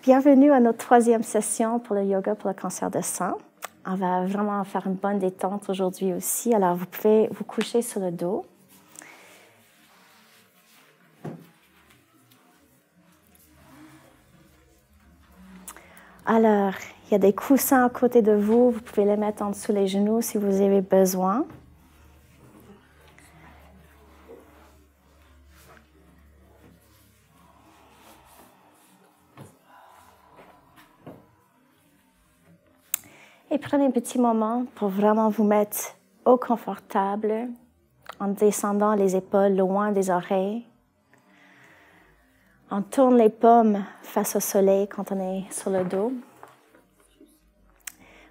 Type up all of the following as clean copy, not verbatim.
bienvenue à notre troisième session pour le yoga pour le cancer de sein. On va vraiment faire une bonne détente aujourd'hui aussi. Alors, vous pouvez vous coucher sur le dos. Alors, il y a des coussins à côté de vous. Vous pouvez les mettre en dessous les genoux si vous avez besoin. Et prenez un petit moment pour vraiment vous mettre au confortable en descendant les épaules loin des oreilles. On tourne les paumes face au soleil quand on est sur le dos.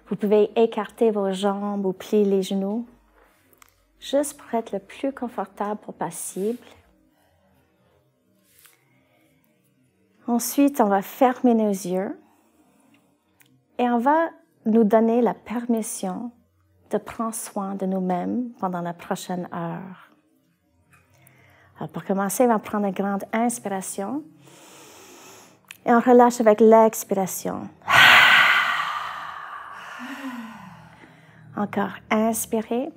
Vous pouvez écarter vos jambes ou plier les genoux, juste pour être le plus confortable possible. Ensuite, on va fermer nos yeux et on va nous donner la permission de prendre soin de nous-mêmes pendant la prochaine heure. Alors pour commencer, on va prendre une grande inspiration et on relâche avec l'expiration. Encore, inspirez.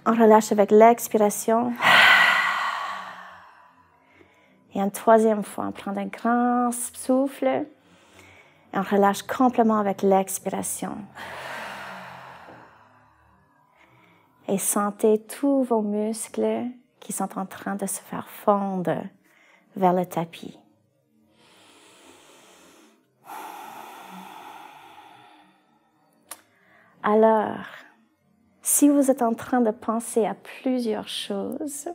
On relâche avec l'expiration. Et une troisième fois, on prend un grand souffle et on relâche complètement avec l'expiration. Et sentez tous vos muscles qui sont en train de se faire fondre vers le tapis. Alors, si vous êtes en train de penser à plusieurs choses,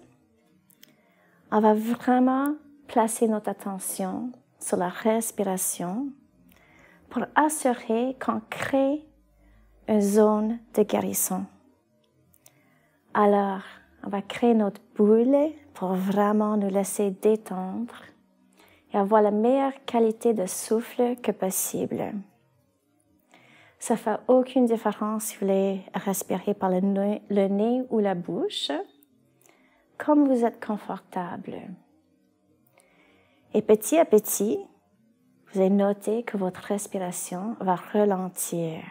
on va vraiment placer notre attention sur la respiration pour assurer qu'on crée une zone de guérison. Alors, on va créer notre boule pour vraiment nous laisser détendre et avoir la meilleure qualité de souffle que possible. Ça ne fait aucune différence si vous voulez respirer par le nez ou la bouche, comme vous êtes confortable. Et petit à petit, vous allez noter que votre respiration va ralentir.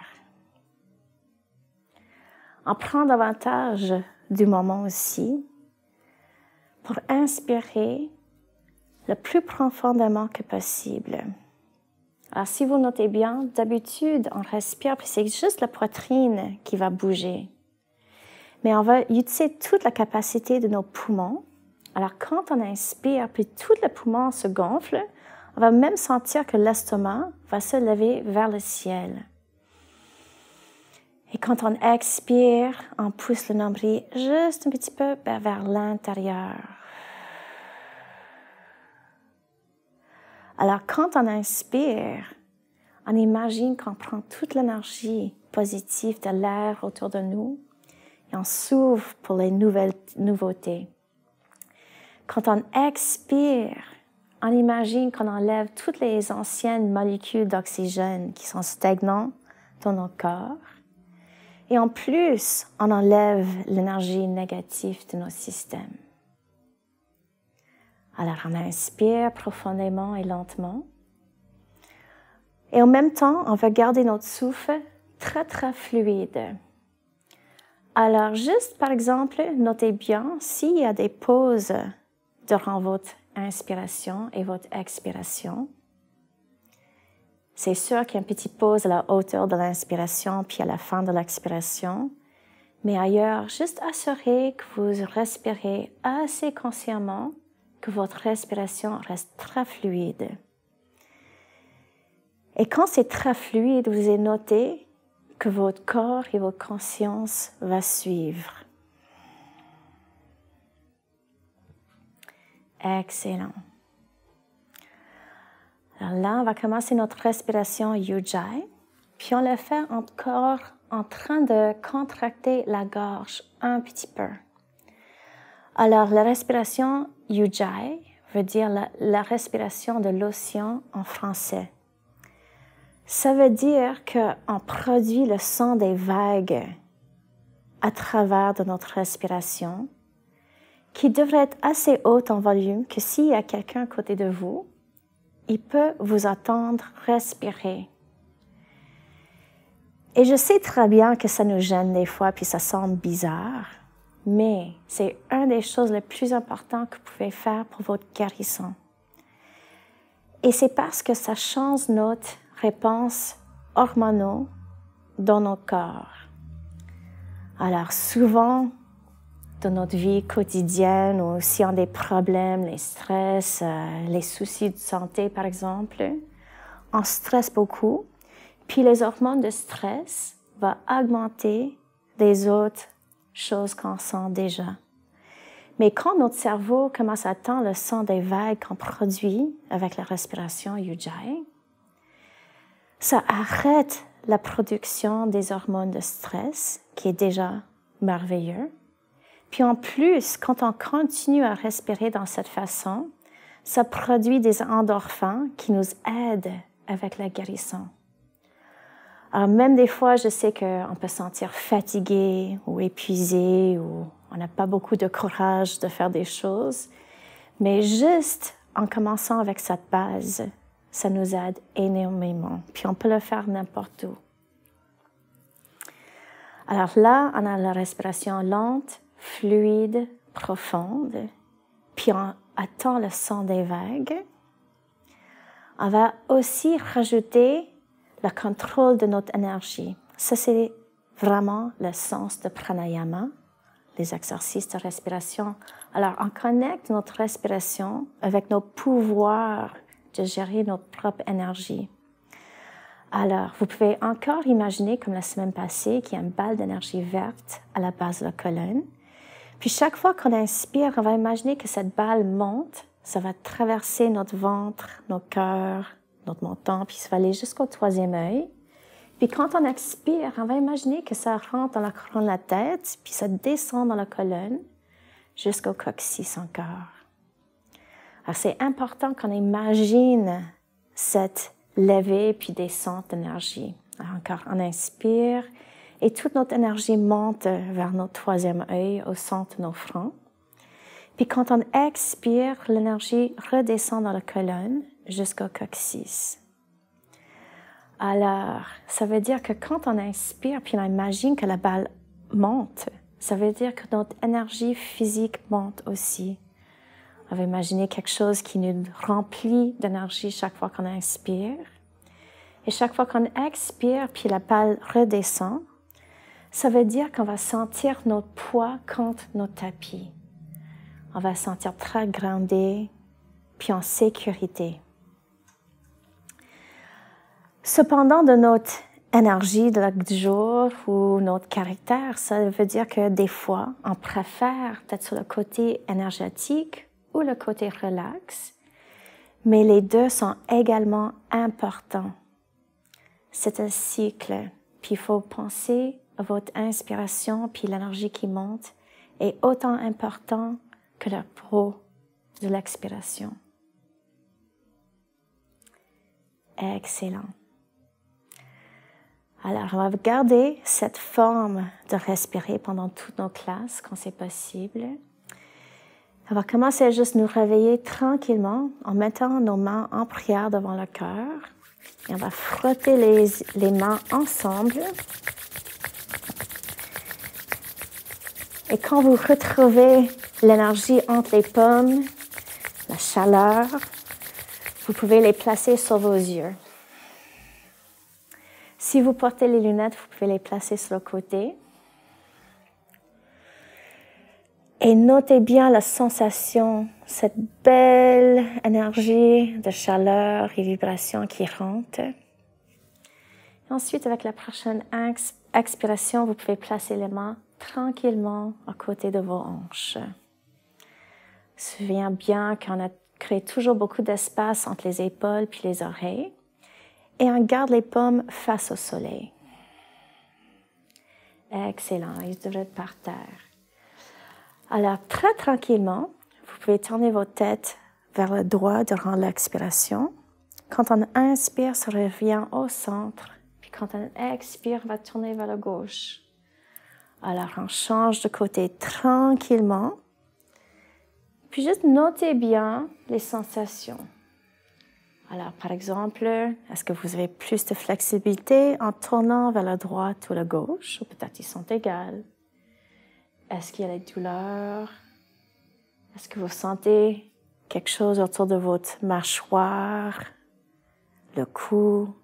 On prend davantage du moment aussi pour inspirer le plus profondément que possible. Alors, si vous notez bien, d'habitude, on respire, puis c'est juste la poitrine qui va bouger. Mais on va utiliser toute la capacité de nos poumons. Alors, quand on inspire, puis tout le poumon se gonfle, on va même sentir que l'estomac va se lever vers le ciel. Et quand on expire, on pousse le nombril juste un petit peu vers l'intérieur. Alors, quand on inspire, on imagine qu'on prend toute l'énergie positive de l'air autour de nous et on s'ouvre pour les nouveautés. Quand on expire, on imagine qu'on enlève toutes les anciennes molécules d'oxygène qui sont stagnantes dans notre corps. Et en plus, on enlève l'énergie négative de nos systèmes. Alors, on inspire profondément et lentement. Et en même temps, on va garder notre souffle très, très fluide. Alors, juste par exemple, notez bien s'il y a des pauses durant votre inspiration et votre expiration. C'est sûr qu'il y a une petite pause à la hauteur de l'inspiration puis à la fin de l'expiration. Mais ailleurs, juste assurez que vous respirez assez consciemment, que votre respiration reste très fluide. Et quand c'est très fluide, vous allez noter que votre corps et votre conscience vont suivre. Excellent. Alors là, on va commencer notre respiration Ujjayi, puis on le fait encore en train de contracter la gorge un petit peu. Alors, la respiration Ujjayi veut dire la respiration de l'océan en français. Ça veut dire qu'on produit le son des vagues à travers de notre respiration, qui devrait être assez haute en volume que s'il y a quelqu'un à côté de vous, il peut vous attendre respirer. Et je sais très bien que ça nous gêne des fois, puis ça semble bizarre, mais c'est une des choses les plus importantes que vous pouvez faire pour votre guérison. Et c'est parce que ça change notre réponse hormonale dans notre corps. Alors souvent, dans notre vie quotidienne, ou si on a des problèmes, les stress, les soucis de santé par exemple, on stresse beaucoup. Puis les hormones de stress vont augmenter les autres choses qu'on sent déjà. Mais quand notre cerveau commence à attendre le son des vagues qu'on produit avec la respiration Ujjayi, ça arrête la production des hormones de stress, qui est déjà merveilleux. Puis en plus, quand on continue à respirer dans cette façon, ça produit des endorphins qui nous aident avec la guérison. Alors même des fois, je sais qu'on peut se sentir fatigué ou épuisé ou on n'a pas beaucoup de courage de faire des choses, mais juste en commençant avec cette base, ça nous aide énormément. Puis on peut le faire n'importe où. Alors là, on a la respiration lente, fluide, profonde, puis on attend le son des vagues. On va aussi rajouter le contrôle de notre énergie. Ça, c'est vraiment le sens de pranayama, les exercices de respiration. Alors, on connecte notre respiration avec nos pouvoirs de gérer notre propre énergie. Alors, vous pouvez encore imaginer, comme la semaine passée, qu'il y a une balle d'énergie verte à la base de la colonne. Puis chaque fois qu'on inspire, on va imaginer que cette balle monte, ça va traverser notre ventre, nos cœurs, notre menton, puis ça va aller jusqu'au troisième œil. Puis quand on expire, on va imaginer que ça rentre dans la couronne de la tête, puis ça descend dans la colonne jusqu'au coccyx encore. Alors c'est important qu'on imagine cette levée puis descente d'énergie. Alors encore, on inspire et toute notre énergie monte vers notre troisième œil au centre de nos fronts. Puis quand on expire, l'énergie redescend dans la colonne jusqu'au coccyx. Alors, ça veut dire que quand on inspire, puis on imagine que la balle monte, ça veut dire que notre énergie physique monte aussi. On va imaginer quelque chose qui nous remplit d'énergie chaque fois qu'on inspire. Et chaque fois qu'on expire, puis la balle redescend, ça veut dire qu'on va sentir notre poids contre notre tapis. On va se sentir très groundé, puis en sécurité. Cependant, de notre énergie du jour ou notre caractère, ça veut dire que des fois, on préfère peut-être sur le côté énergétique ou le côté relax, mais les deux sont également importants. C'est un cycle, puis il faut penser à votre inspiration, puis l'énergie qui monte est autant important que le pro de l'expiration. Excellent. Alors, on va garder cette forme de respirer pendant toutes nos classes, quand c'est possible. On va commencer à juste nous réveiller tranquillement en mettant nos mains en prière devant le cœur. Et on va frotter les mains ensemble. Et quand vous retrouvez l'énergie entre les paumes, la chaleur, vous pouvez les placer sur vos yeux. Si vous portez les lunettes, vous pouvez les placer sur le côté. Et notez bien la sensation, cette belle énergie de chaleur et vibration qui rentre. Et ensuite, avec la prochaine expiration, vous pouvez placer les mains tranquillement à côté de vos hanches. Souviens bien qu'on a créé toujours beaucoup d'espace entre les épaules puis les oreilles. Et on garde les paumes face au soleil. Excellent, ils devraient être par terre. Alors, très tranquillement, vous pouvez tourner votre tête vers le droit durant l'expiration. Quand on inspire, ça revient au centre. Puis quand on expire, on va tourner vers la gauche. Alors, on change de côté tranquillement. Puis juste notez bien les sensations. Alors, par exemple, est-ce que vous avez plus de flexibilité en tournant vers la droite ou la gauche, ou peut-être ils sont égales? Est-ce qu'il y a des douleurs? Est-ce que vous sentez quelque chose autour de votre mâchoire, le cou,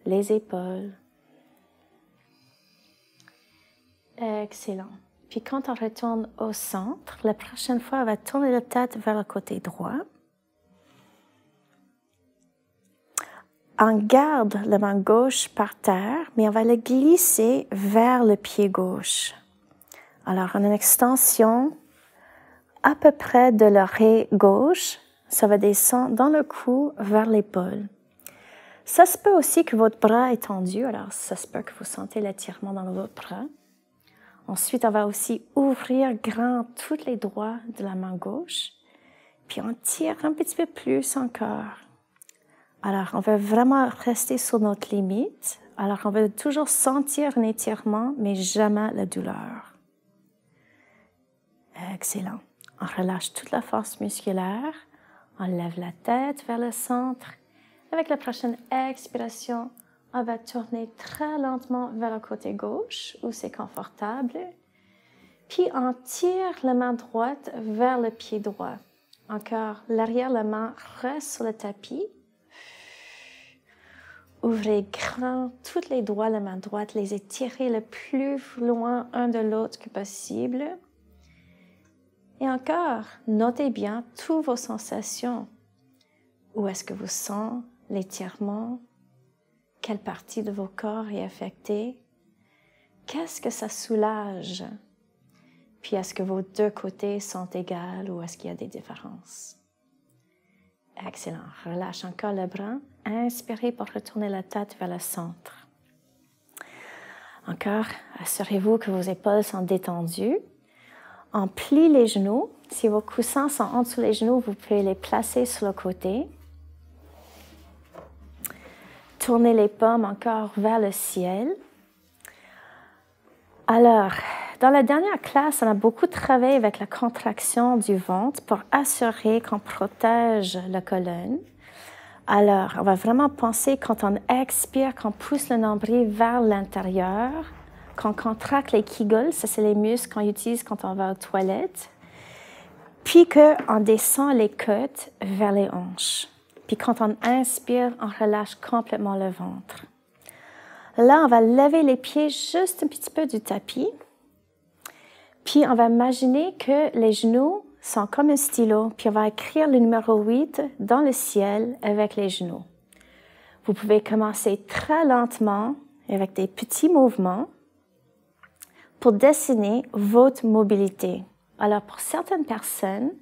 les épaules? Excellent. Puis quand on retourne au centre, la prochaine fois, on va tourner la tête vers le côté droit. On garde la main gauche par terre, mais on va la glisser vers le pied gauche. Alors, en une extension à peu près de l'oreille gauche, ça va descendre dans le cou vers l'épaule. Ça se peut aussi que votre bras est tendu, alors ça se peut que vous sentez l'étirement dans votre bras. Ensuite, on va aussi ouvrir grand tous les doigts de la main gauche, puis on tire un petit peu plus encore. Alors, on va vraiment rester sur notre limite. Alors, on va toujours sentir un étirement, mais jamais la douleur. Excellent. On relâche toute la force musculaire. On lève la tête vers le centre. Avec la prochaine expiration, on va tourner très lentement vers le côté gauche, où c'est confortable. Puis, on tire la main droite vers le pied droit. Encore, l'arrière de la main reste sur le tapis. Ouvrez grand tous les doigts de la main droite, les étirez le plus loin un de l'autre que possible. Et encore, notez bien toutes vos sensations. Où est-ce que vous sentez l'étirement? Quelle partie de vos corps est affectée? Qu'est-ce que ça soulage? Puis est-ce que vos deux côtés sont égales ou est-ce qu'il y a des différences? Excellent. Relâche encore le bras. Inspirez pour retourner la tête vers le centre. Encore, assurez-vous que vos épaules sont détendues. On plie les genoux. Si vos coussins sont en dessous des genoux, vous pouvez les placer sur le côté. Tournez les paumes encore vers le ciel. Alors, dans la dernière classe, on a beaucoup travaillé avec la contraction du ventre pour assurer qu'on protège la colonne. Alors, on va vraiment penser quand on expire, qu'on pousse le nombril vers l'intérieur, qu'on contracte les Kegels, ça c'est les muscles qu'on utilise quand on va aux toilettes, puis qu'on descend les côtes vers les hanches. Puis quand on inspire, on relâche complètement le ventre. Là, on va lever les pieds juste un petit peu du tapis. Puis on va imaginer que les genoux sont comme un stylo, puis on va écrire le numéro 8 dans le ciel avec les genoux. Vous pouvez commencer très lentement avec des petits mouvements pour dessiner votre mobilité. Alors pour certaines personnes,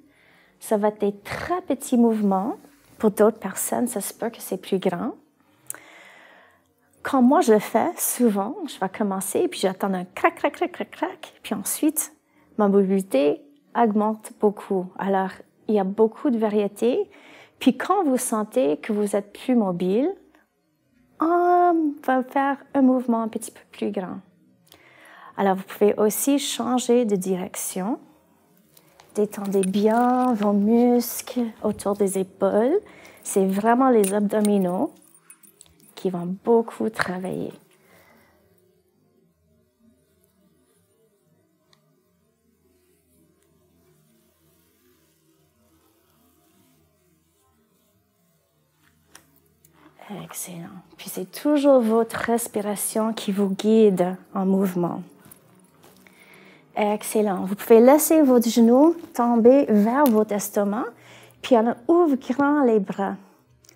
ça va être des très petits mouvements. Pour d'autres personnes, ça se peut que c'est plus grand. Quand moi je le fais, souvent, je vais commencer, puis j'attends un crac, crac, crac, crac, crac, puis ensuite, ma mobilité augmente beaucoup. Alors, il y a beaucoup de variétés. Puis quand vous sentez que vous êtes plus mobile, on va faire un mouvement un petit peu plus grand. Alors, vous pouvez aussi changer de direction. Détendez bien vos muscles autour des épaules. C'est vraiment les abdominaux qui vont beaucoup travailler. Excellent. Puis c'est toujours votre respiration qui vous guide en mouvement. Excellent. Vous pouvez laisser votre genou tomber vers votre estomac, puis en ouvrant les bras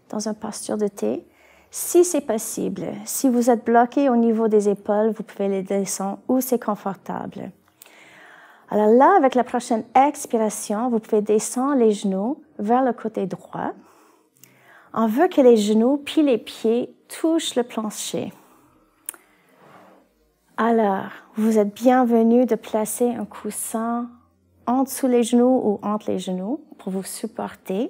dans une posture de T, si c'est possible. Si vous êtes bloqué au niveau des épaules, vous pouvez les descendre où c'est confortable. Alors là, avec la prochaine expiration, vous pouvez descendre les genoux vers le côté droit. On veut que les genoux puis les pieds touchent le plancher. Alors, vous êtes bienvenu de placer un coussin en dessous les genoux ou entre les genoux pour vous supporter.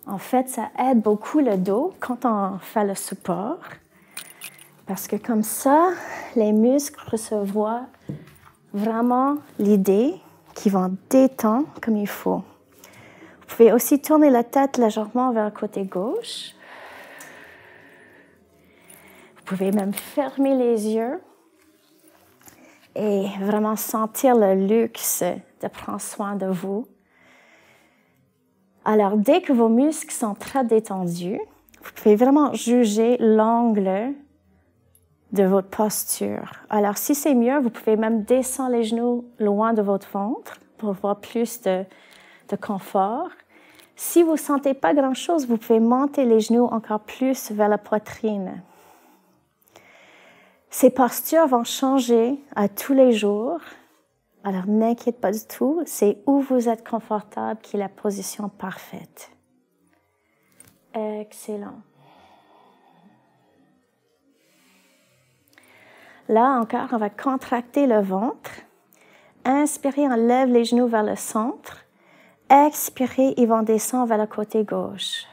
En fait, ça aide beaucoup le dos quand on fait le support parce que comme ça, les muscles recevront vraiment l'idée qu'ils vont détendre comme il faut. Vous pouvez aussi tourner la tête légèrement vers le côté gauche. Vous pouvez même fermer les yeux et vraiment sentir le luxe de prendre soin de vous. Alors, dès que vos muscles sont très détendus, vous pouvez vraiment juger l'angle de votre posture. Alors, si c'est mieux, vous pouvez même descendre les genoux loin de votre ventre pour avoir plus de confort. Si vous ne sentez pas grand-chose, vous pouvez monter les genoux encore plus vers la poitrine. Ces postures vont changer à tous les jours. Alors, n'inquiète pas du tout, c'est où vous êtes confortable qui est la position parfaite. Excellent. Là encore, on va contracter le ventre. Inspirez, on lève les genoux vers le centre. Expirez, ils vont descendre vers le côté gauche.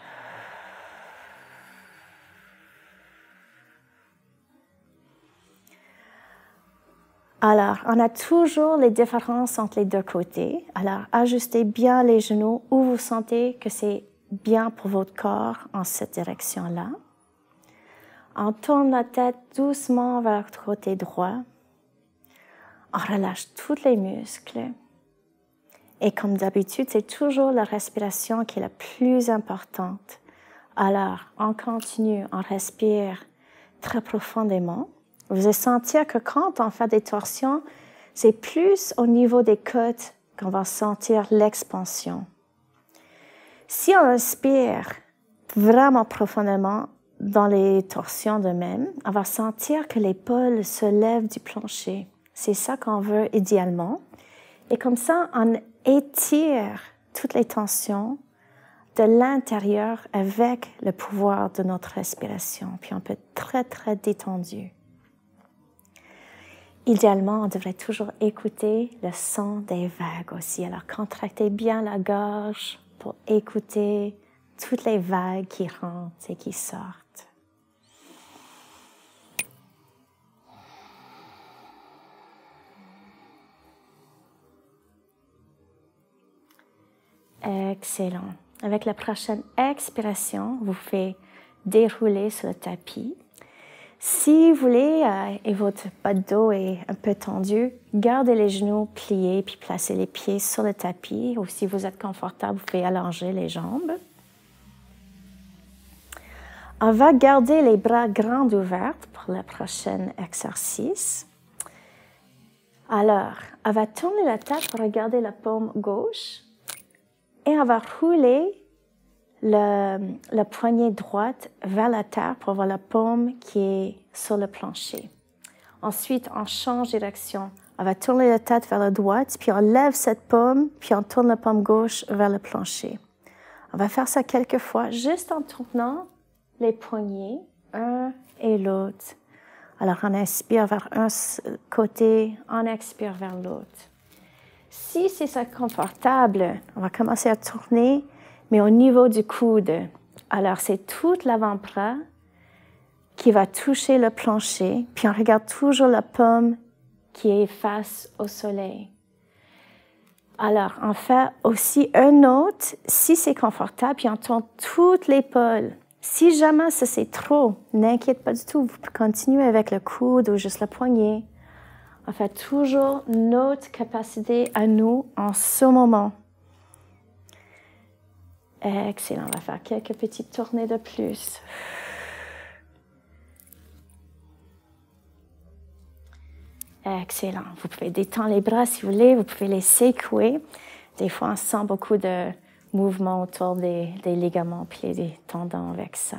Alors, on a toujours les différences entre les deux côtés. Alors, ajustez bien les genoux où vous sentez que c'est bien pour votre corps en cette direction-là. On tourne la tête doucement vers le côté droit. On relâche tous les muscles. Et comme d'habitude, c'est toujours la respiration qui est la plus importante. Alors, on continue, on respire très profondément. Vous allez sentir que quand on fait des torsions, c'est plus au niveau des côtes qu'on va sentir l'expansion. Si on inspire vraiment profondément dans les torsions de même, on va sentir que l'épaule se lève du plancher. C'est ça qu'on veut idéalement. Et comme ça, on étire toutes les tensions de l'intérieur avec le pouvoir de notre respiration. Puis on peut être très, très détendu. Idéalement, on devrait toujours écouter le son des vagues aussi. Alors, contractez bien la gorge pour écouter toutes les vagues qui rentrent et qui sortent. Excellent. Avec la prochaine expiration, vous pouvez dérouler sur le tapis. Si vous voulez et votre bas de dos est un peu tendu, gardez les genoux pliés puis placez les pieds sur le tapis. Ou si vous êtes confortable, vous pouvez allonger les jambes. On va garder les bras grands ouverts pour le prochain exercice. Alors, on va tourner la tête pour regarder la paume gauche. Et on va rouler le poignet droite vers la terre pour voir la paume qui est sur le plancher. Ensuite, on change de direction. On va tourner la tête vers la droite, puis on lève cette paume, puis on tourne la paume gauche vers le plancher. On va faire ça quelques fois, juste en tournant les poignets, un et l'autre. Alors, on inspire vers un côté, on expire vers l'autre. Si c'est confortable, on va commencer à tourner, mais au niveau du coude. Alors, c'est tout l'avant-bras qui va toucher le plancher, puis on regarde toujours la paume qui est face au soleil. Alors, on fait aussi un autre, si c'est confortable, puis on tourne toute l'épaule. Si jamais ça c'est trop, n'inquiète pas du tout, vous pouvez continuer avec le coude ou juste le poignet. On fait toujours notre capacité à nous en ce moment. Excellent, on va faire quelques petites tournées de plus. Excellent. Vous pouvez détendre les bras si vous voulez, vous pouvez les secouer. Des fois, on sent beaucoup de mouvements autour des ligaments et des tendons avec ça.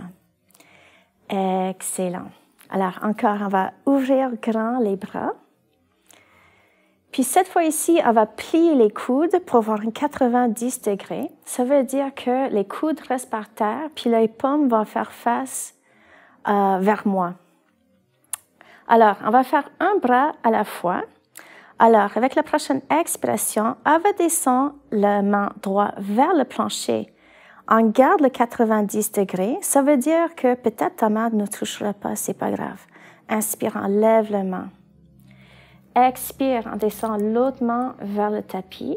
Excellent. Alors, encore, on va ouvrir grand les bras. Puis cette fois ici, on va plier les coudes pour avoir un 90 degrés. Ça veut dire que les coudes restent par terre, puis les paumes vont faire face vers moi. Alors, on va faire un bras à la fois. Alors, avec la prochaine expiration, on va descendre la main droite vers le plancher. On garde le 90 degrés. Ça veut dire que peut-être ta main ne touchera pas, c'est pas grave. Inspire, on lève la main. Expire, on descend l'autre main vers le tapis.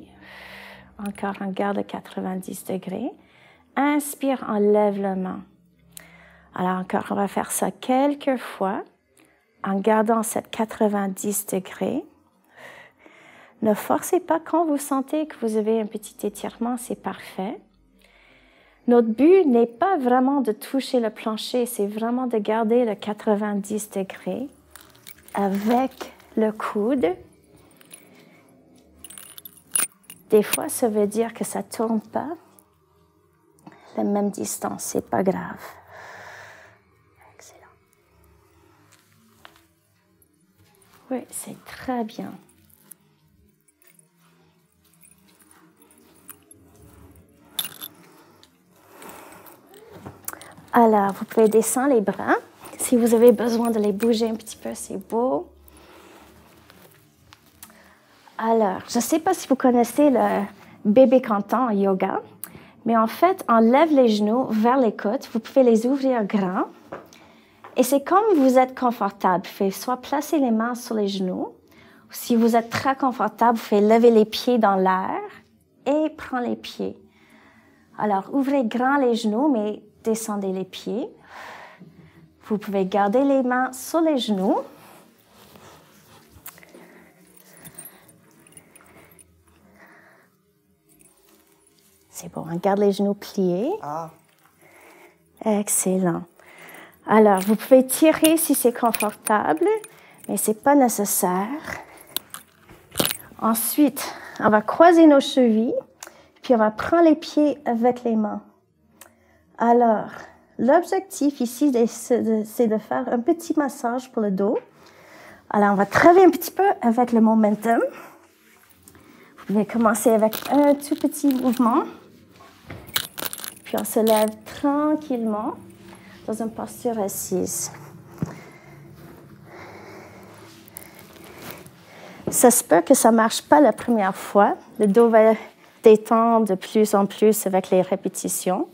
encore on garde 90 degrés. Inspire, enlève la main. Alors encore, on va faire ça quelques fois en gardant cette 90 degrés. Ne forcez pas quand vous sentez que vous avez un petit étirement, c'est parfait. Notre but n'est pas vraiment de toucher le plancher, c'est vraiment de garder le 90 degrés avec le coude. Des fois, ça veut dire que ça ne tourne pas la même distance, c'est pas grave. Excellent. Oui, c'est très bien. Alors, vous pouvez descendre les bras. Si vous avez besoin de les bouger un petit peu, c'est beau. Alors, je ne sais pas si vous connaissez le bébé canton en yoga, mais en fait, on lève les genoux vers les côtes. Vous pouvez les ouvrir grand. Et c'est comme vous êtes confortable. Vous pouvez soit placer les mains sur les genoux, ou si vous êtes très confortable, vous pouvez lever les pieds dans l'air et prendre les pieds. Alors, ouvrez grand les genoux, mais descendez les pieds. Vous pouvez garder les mains sur les genoux. C'est bon, on garde les genoux pliés. Ah. Excellent. Alors, vous pouvez tirer si c'est confortable, mais ce n'est pas nécessaire. Ensuite, on va croiser nos chevilles, puis on va prendre les pieds avec les mains. Alors, l'objectif ici, c'est de faire un petit massage pour le dos. Alors, on va travailler un petit peu avec le momentum. Vous pouvez commencer avec un tout petit mouvement. Puis on se lève tranquillement dans une posture assise. Ça se peut que ça ne marche pas la première fois. Le dos va détendre de plus en plus avec les répétitions.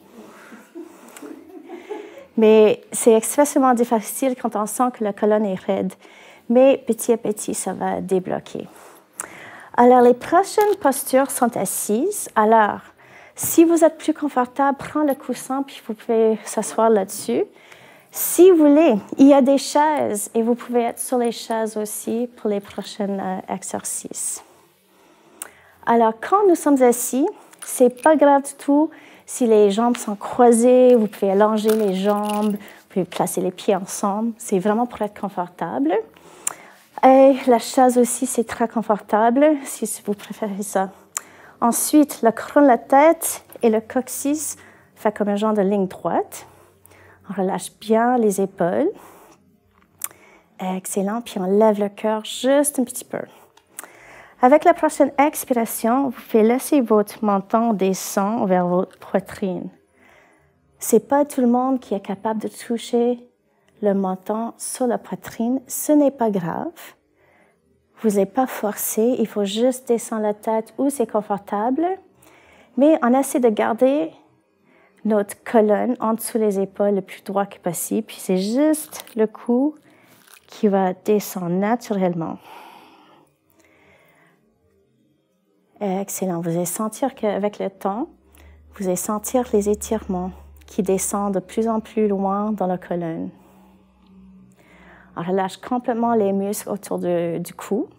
Mais c'est extrêmement difficile quand on sent que la colonne est raide. Mais petit à petit, ça va débloquer. Alors, les prochaines postures sont assises. Alors, si vous êtes plus confortable, prenez le coussin puis vous pouvez s'asseoir là-dessus. Si vous voulez, il y a des chaises et vous pouvez être sur les chaises aussi pour les prochains exercices. Alors, quand nous sommes assis, c'est pas grave du tout si les jambes sont croisées, vous pouvez allonger les jambes, vous pouvez placer les pieds ensemble. C'est vraiment pour être confortable. Et la chaise aussi, c'est très confortable si vous préférez ça. Ensuite, le crâne, la tête et le coccyx fait comme un genre de ligne droite. On relâche bien les épaules. Excellent. Puis on lève le cœur juste un petit peu. Avec la prochaine expiration, vous pouvez laisser votre menton descendre vers votre poitrine. Ce n'est pas tout le monde qui est capable de toucher le menton sur la poitrine. Ce n'est pas grave. Vous n'êtes pas forcé. Il faut juste descendre la tête où c'est confortable. Mais on essaie de garder notre colonne en dessous des épaules le plus droit que possible. Puis c'est juste le cou qui va descendre naturellement. Excellent. Vous allez sentir qu'avec le temps, vous allez sentir les étirements qui descendent de plus en plus loin dans la colonne. On relâche complètement les muscles autour du cou.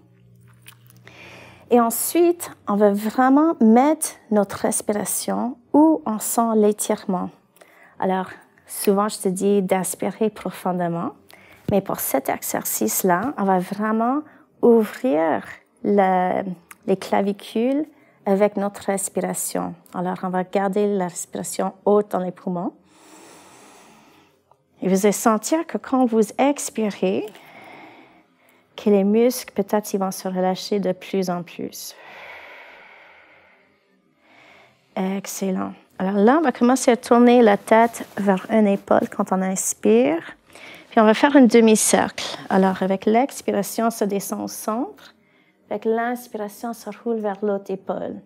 Et ensuite, on va vraiment mettre notre respiration où on sent l'étirement. Alors, souvent, je te dis d'inspirer profondément. Mais pour cet exercice-là, on va vraiment ouvrir les clavicules avec notre respiration. Alors, on va garder la respiration haute dans les poumons. Et vous allez sentir que quand vous expirez, que les muscles, peut-être, ils vont se relâcher de plus en plus. Excellent. Alors là, on va commencer à tourner la tête vers une épaule quand on inspire. Puis on va faire un demi-cercle. Alors, avec l'expiration, on se descend au centre. Avec l'inspiration, on se roule vers l'autre épaule.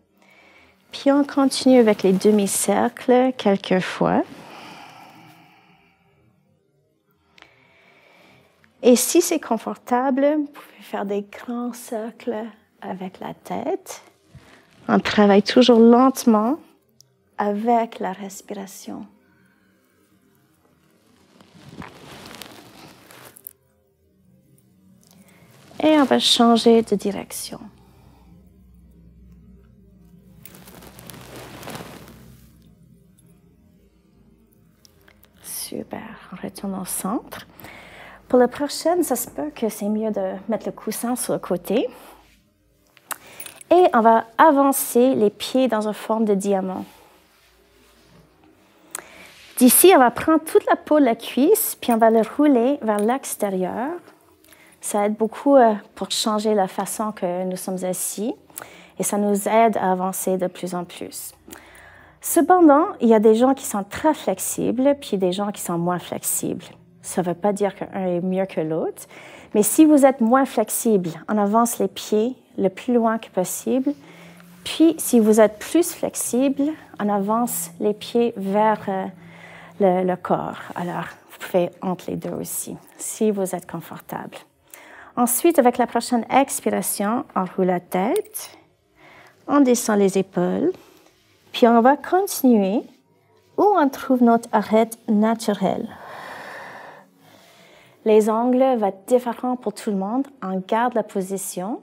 Puis on continue avec les demi-cercles quelques fois. Et si c'est confortable, vous pouvez faire des grands cercles avec la tête. On travaille toujours lentement avec la respiration. Et on va changer de direction. Super, on retourne au centre. Pour la prochaine, ça se peut que c'est mieux de mettre le coussin sur le côté. Et on va avancer les pieds dans une forme de diamant. D'ici, on va prendre toute la peau de la cuisse, puis on va le rouler vers l'extérieur. Ça aide beaucoup pour changer la façon que nous sommes assis et ça nous aide à avancer de plus en plus. Cependant, il y a des gens qui sont très flexibles, puis des gens qui sont moins flexibles. Ça ne veut pas dire qu'un est mieux que l'autre, mais si vous êtes moins flexible, on avance les pieds le plus loin que possible. Puis, si vous êtes plus flexible, on avance les pieds vers le corps. Alors, vous pouvez entre les deux aussi, si vous êtes confortable. Ensuite, avec la prochaine expiration, on roule la tête, on descend les épaules, puis on va continuer où on trouve notre arête naturelle. Les angles vont être différents pour tout le monde. On garde la position.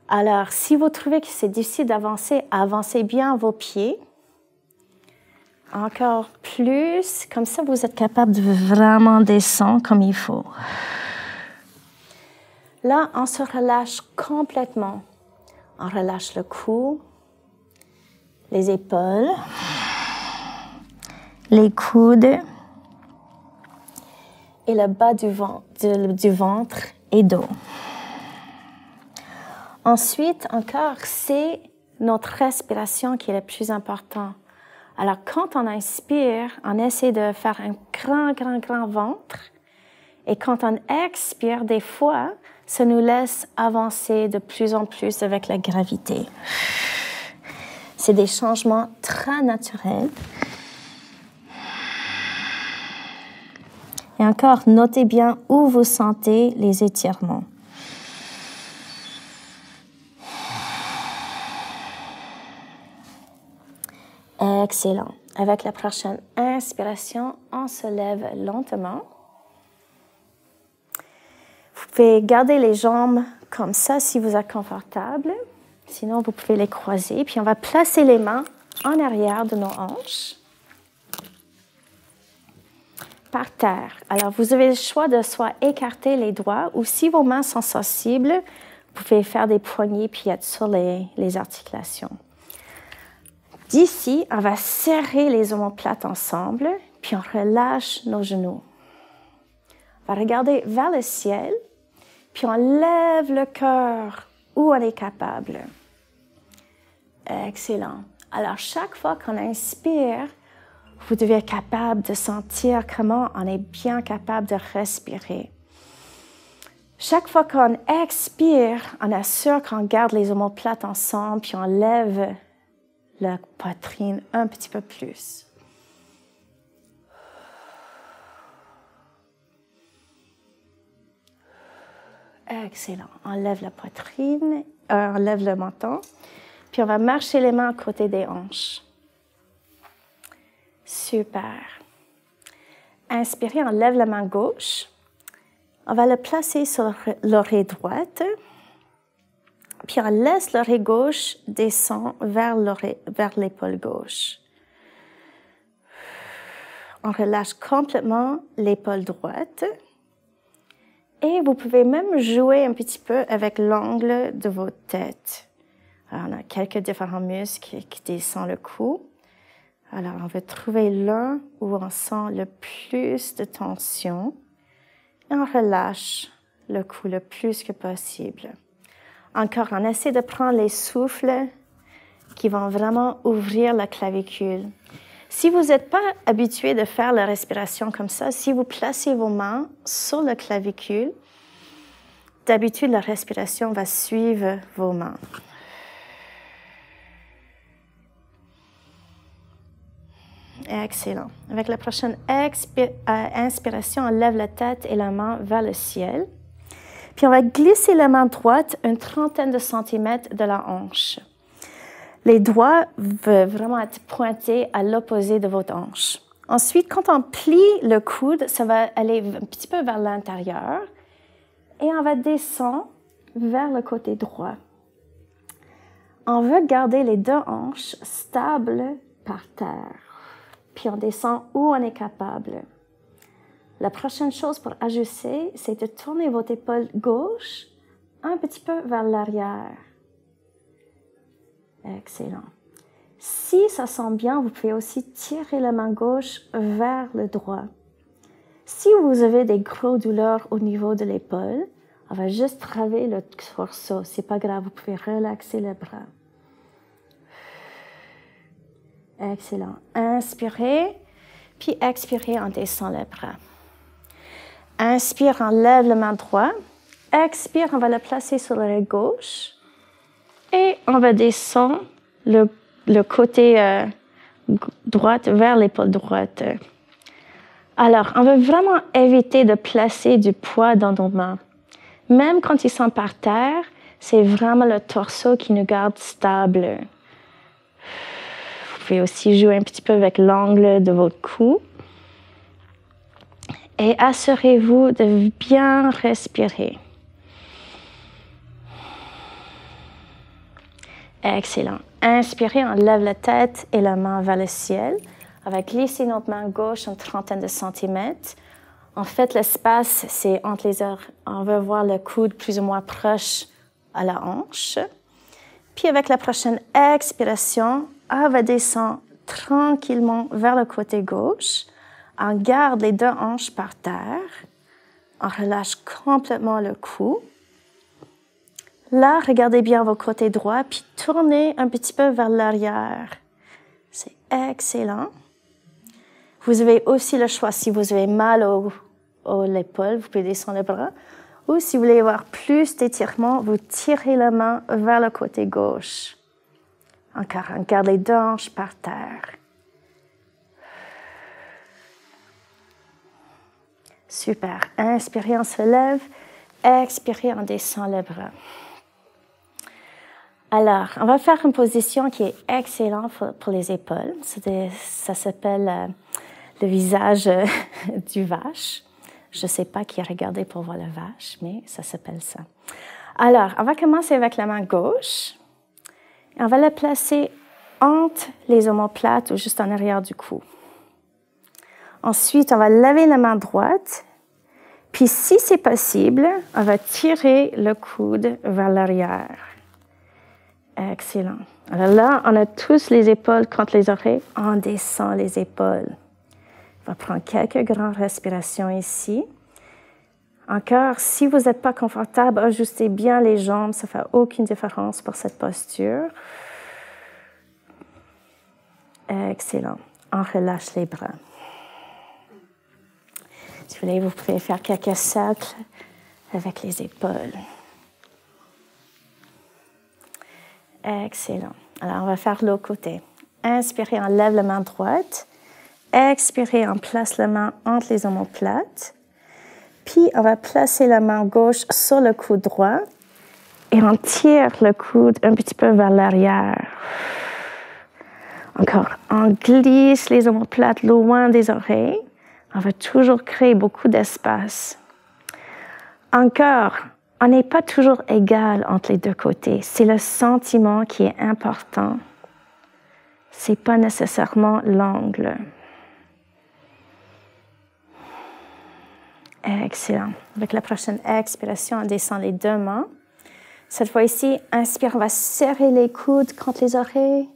Alors, si vous trouvez que c'est difficile d'avancer, avancez bien vos pieds. Encore plus, comme ça, vous êtes capable de vraiment descendre comme il faut. Là, on se relâche complètement. On relâche le cou, les épaules, les coudes et le bas du ventre et dos. Ensuite, encore, c'est notre respiration qui est le plus important. Alors, quand on inspire, on essaie de faire un grand ventre. Et quand on expire, des fois, ça nous laisse avancer de plus en plus avec la gravité. C'est des changements très naturels. Et encore, notez bien où vous sentez les étirements. Excellent. Avec la prochaine inspiration, on se lève lentement. Vous pouvez garder les jambes comme ça si vous êtes confortable. Sinon, vous pouvez les croiser. Puis, on va placer les mains en arrière de nos hanches. Par terre. Alors, vous avez le choix de soit écarter les doigts ou si vos mains sont sensibles, vous pouvez faire des poignées puis être sur les articulations. D'ici, on va serrer les omoplates ensemble, puis on relâche nos genoux. On va regarder vers le ciel, puis on lève le cœur où on est capable. Excellent. Alors, chaque fois qu'on inspire, vous devez être capable de sentir comment on est bien capable de respirer. Chaque fois qu'on expire, on assure qu'on garde les omoplates ensemble, puis on lève la poitrine un petit peu plus. Excellent. On lève la poitrine, on lève le menton, puis on va marcher les mains à côté des hanches. Super. Inspirez, on lève la main gauche. On va le placer sur l'oreille droite. Puis on laisse l'oreille gauche descendre vers l'épaule gauche. On relâche complètement l'épaule droite. Et vous pouvez même jouer un petit peu avec l'angle de votre tête. Alors, on a quelques différents muscles qui descendent le cou. Alors, on va trouver l'un où on sent le plus de tension. Et on relâche le cou le plus que possible. Encore, on essaie de prendre les souffles qui vont vraiment ouvrir la clavicule. Si vous n'êtes pas habitué de faire la respiration comme ça, si vous placez vos mains sur la clavicule, d'habitude, la respiration va suivre vos mains. Excellent. Avec la prochaine inspiration, on lève la tête et la main vers le ciel. Puis on va glisser la main droite une trentaine de centimètres de la hanche. Les doigts veulent vraiment être pointés à l'opposé de votre hanche. Ensuite, quand on plie le coude, ça va aller un petit peu vers l'intérieur et on va descendre vers le côté droit. On veut garder les deux hanches stables par terre. Puis on descend où on est capable. La prochaine chose pour ajuster, c'est de tourner votre épaule gauche un petit peu vers l'arrière. Excellent. Si ça sent bien, vous pouvez aussi tirer la main gauche vers le droit. Si vous avez des grosses douleurs au niveau de l'épaule, on va juste travailler le torse. C'est pas grave, vous pouvez relaxer les bras. Excellent. Inspirez, puis expirez en descendant les bras. Inspire, on lève la main droite. Expire, on va la placer sur l'oreille gauche. Et on va descendre le côté droite vers l'épaule droite. Alors, on va vraiment éviter de placer du poids dans nos mains. Même quand ils sont par terre, c'est vraiment le torse qui nous garde stable. Vous pouvez aussi jouer un petit peu avec l'angle de votre cou. Et assurez-vous de bien respirer. Excellent. Inspirez, on lève la tête et la main vers le ciel. On va glisser notre main gauche une trentaine de centimètres. En fait, l'espace, c'est entre les oreilles. On veut voir le coude plus ou moins proche à la hanche. Puis avec la prochaine expiration, on va descendre tranquillement vers le côté gauche. On garde les deux hanches par terre. On relâche complètement le cou. Là, regardez bien vos côtés droits, puis tournez un petit peu vers l'arrière. C'est excellent. Vous avez aussi le choix, si vous avez mal à l'épaule, vous pouvez descendre le bras. Ou si vous voulez avoir plus d'étirement, vous tirez la main vers le côté gauche. Encore, on garde les deux hanches par terre. Super. Inspirez, on se lève. Expirez, on descend les bras. Alors, on va faire une position qui est excellente pour les épaules. Ça s'appelle le visage du vache. Je ne sais pas qui a regardé pour voir la vache, mais ça s'appelle ça. Alors, on va commencer avec la main gauche. Et on va la placer entre les omoplates ou juste en arrière du cou. Ensuite, on va lever la main droite. Puis, si c'est possible, on va tirer le coude vers l'arrière. Excellent. Alors là, on a tous les épaules contre les oreilles. On descend les épaules. On va prendre quelques grandes respirations ici. Encore, si vous n'êtes pas confortable, ajustez bien les jambes. Ça ne fait aucune différence pour cette posture. Excellent. On relâche les bras. Si vous voulez, vous pouvez faire quelques cercles avec les épaules. Excellent. Alors, on va faire l'autre côté. Inspirez, on lève la main droite. Expirez, on place la main entre les omoplates. Puis, on va placer la main gauche sur le coude droit. Et on tire le coude un petit peu vers l'arrière. Encore, on glisse les omoplates loin des oreilles. On va toujours créer beaucoup d'espace. Encore, on n'est pas toujours égal entre les deux côtés. C'est le sentiment qui est important. Ce n'est pas nécessairement l'angle. Excellent. Avec la prochaine expiration, on descend les deux mains. Cette fois-ci, inspire, on va serrer les coudes contre les oreilles.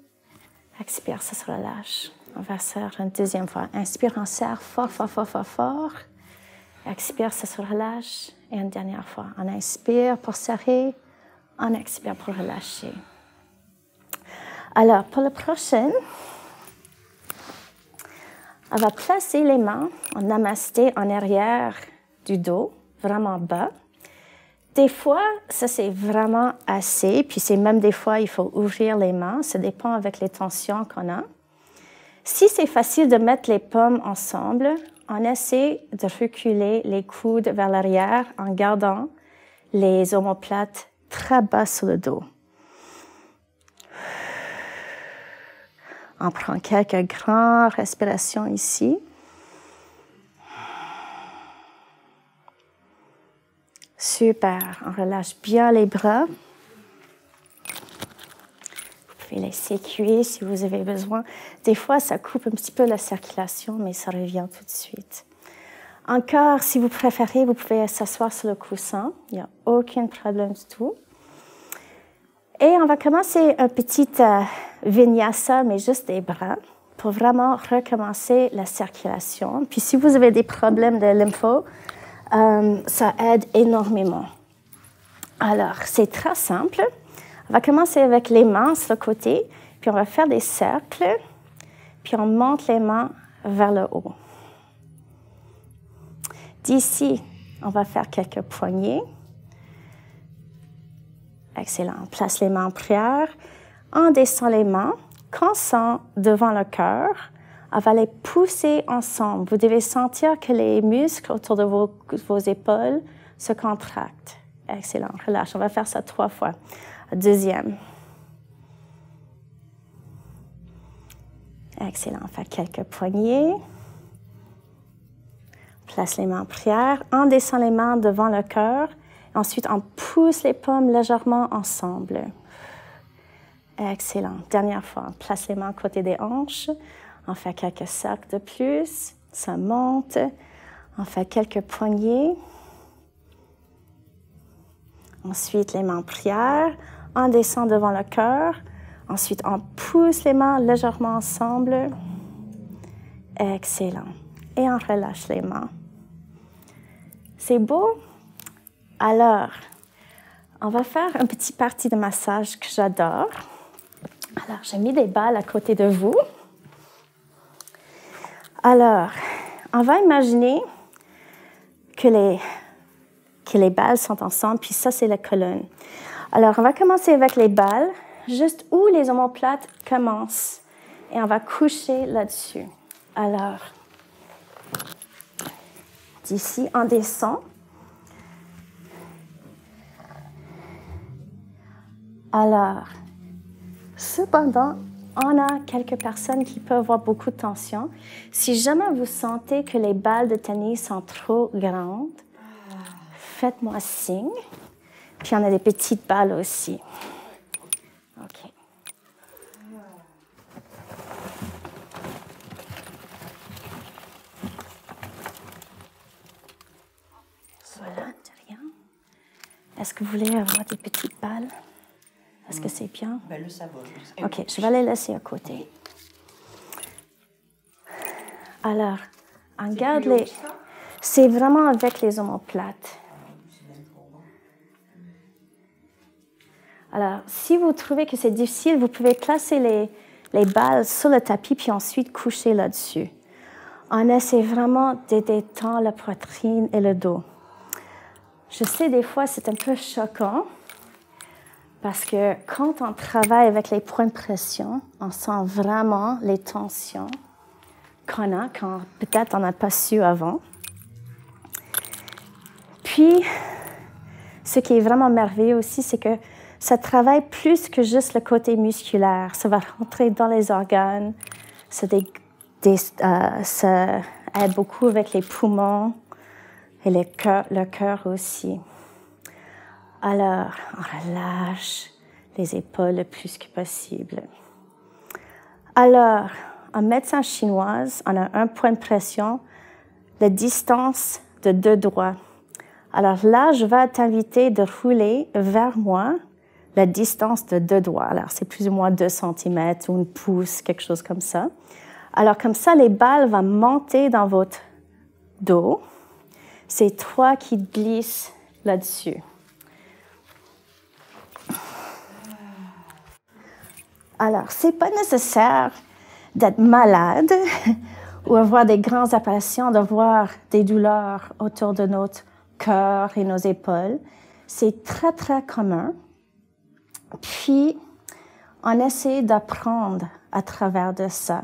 Expire, ça se relâche. On va serrer une deuxième fois. Inspire, on serre fort, fort, fort, fort, fort. Expire, ça se relâche. Et une dernière fois. On inspire pour serrer. On expire pour relâcher. Alors, pour le prochain, on va placer les mains en namasté en arrière du dos, vraiment bas. Des fois, ça c'est vraiment assez. Puis c'est même des fois, il faut ouvrir les mains. Ça dépend avec les tensions qu'on a. Si c'est facile de mettre les paumes ensemble, on essaie de reculer les coudes vers l'arrière en gardant les omoplates très bas sur le dos. On prend quelques grandes respirations ici. Super, on relâche bien les bras. Vous pouvez laisser cuire si vous avez besoin. Des fois, ça coupe un petit peu la circulation, mais ça revient tout de suite. Encore, si vous préférez, vous pouvez s'asseoir sur le coussin. Il n'y a aucun problème du tout. Et on va commencer un petit vinyasa, mais juste des bras, pour vraiment recommencer la circulation. Puis si vous avez des problèmes de lympho, ça aide énormément. Alors, c'est très simple. On va commencer avec les mains sur le côté, puis on va faire des cercles, puis on monte les mains vers le haut. D'ici, on va faire quelques poignées. Excellent. On place les mains en prière. On descend les mains. Quand on sent devant le cœur, on va les pousser ensemble. Vous devez sentir que les muscles autour de vos épaules se contractent. Excellent. Relâche. On va faire ça 3 fois. Deuxième. Excellent. On fait quelques poignées. Place les mains en prière. On descend les mains devant le cœur. Ensuite, on pousse les paumes légèrement ensemble. Excellent. Dernière fois, on place les mains à côté des hanches. On fait quelques cercles de plus. Ça monte. On fait quelques poignées. Ensuite, les mains en prière. On descend devant le cœur. Ensuite, on pousse les mains légèrement ensemble. Excellent. Et on relâche les mains. C'est beau? Alors, on va faire une petite partie de massage que j'adore. Alors, j'ai mis des balles à côté de vous. Alors, on va imaginer que les balles sont ensemble, puis ça, c'est la colonne. Alors, on va commencer avec les balles, juste où les omoplates commencent. Et on va coucher là-dessus. Alors, d'ici, on descend. Alors, cependant, on a quelques personnes qui peuvent avoir beaucoup de tension. Si jamais vous sentez que les balles de tennis sont trop grandes, faites-moi signe. Puis on a des petites balles aussi. OK. Voilà, de rien. Est-ce que vous voulez avoir des petites balles? Est-ce que c'est bien? Ben, le sabot. OK, je vais les laisser à côté. Alors, on garde les... C'est vraiment avec les omoplates. Alors, si vous trouvez que c'est difficile, vous pouvez placer les balles sur le tapis puis ensuite coucher là-dessus. On essaie vraiment de détendre la poitrine et le dos. Je sais, des fois, c'est un peu choquant parce que quand on travaille avec les points de pression, on sent vraiment les tensions qu'on a quand peut-être on n'a pas su avant. Puis, ce qui est vraiment merveilleux aussi, c'est que ça travaille plus que juste le côté musculaire. Ça va rentrer dans les organes. Ça aide beaucoup avec les poumons et le cœur aussi. Alors, on relâche les épaules le plus que possible. Alors, en médecine chinoise, on a un point de pression, la distance de 2 doigts. Alors là, je vais t'inviter de rouler vers moi la distance de 2 doigts. Alors, c'est plus ou moins 2 cm ou une pouce, quelque chose comme ça. Alors, comme ça, les balles vont monter dans votre dos. C'est toi qui glisses là-dessus. Alors, c'est pas nécessaire d'être malade ou avoir des grandes apparitions, d'avoir des douleurs autour de notre cœur et nos épaules. C'est très, très commun. Puis, on essaie d'apprendre à travers de ça.